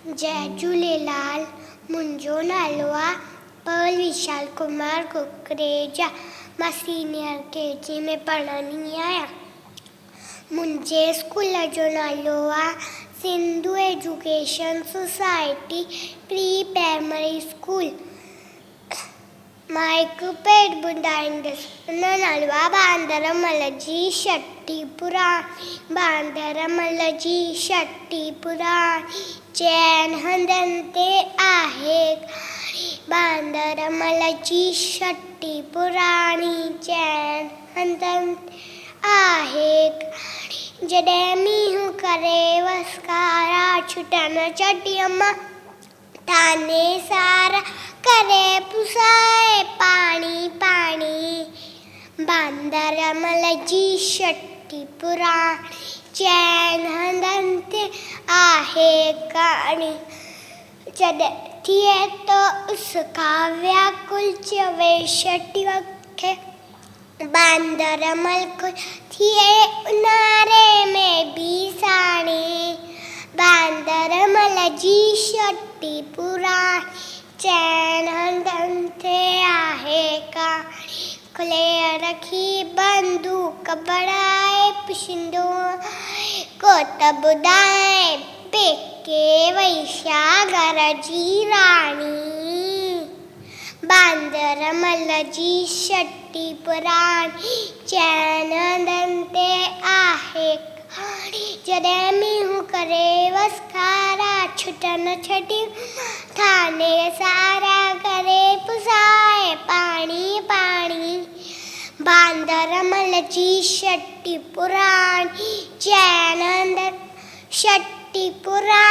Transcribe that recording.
जय झूलेलाल। मुंहिंजो नालो आहे पर्ल विशाल कुमार कुकरेजा। मां सीनियर KG में पढ़ंदी आहियां। मुंहिंजे स्कूल जो नालो आहे Sindhu education society pre primary school. मां हिकु पेड ॿुधाईंदसि। हुन नालो आहे बांदरमल जी छठी पुराणी। बांदरमल जी छठी पुराणी चैन हंधनि ते आहे। बांदरमल जी छठी पुराणी चैन हंधनि ते आहे। जॾहिं मींहुं करे वसकारा छुटनि चटीअ मां थाने सारा करे पुसाए पाणी पाणी। बांदरमल जी छठी पुराणी चैन हंधनि ते आहे कहाणी। जॾहिं थिए तो उसका व्याकुल चवे छठी खे बांदरमल को थिए उन्हारे में भी साणी। बांदरमल जी छठी पुराणी चैन हंधनि ते आहे कहाणी। खुले रखी बंदूक बढ़ाए पुछंदो को त ॿुधाए पेके वैशा घर जी राणी। बांदरमल जी छठी पुराणी चैन हंधनि ते आहे कहाणी। जॾहिं मींहुं करे वसकारा छुटनि छटी थाने सारा करे पुसाए पाणी पाणी। बांदरमल जी छठी पुराणी चैन हंधनि छठी पुराणी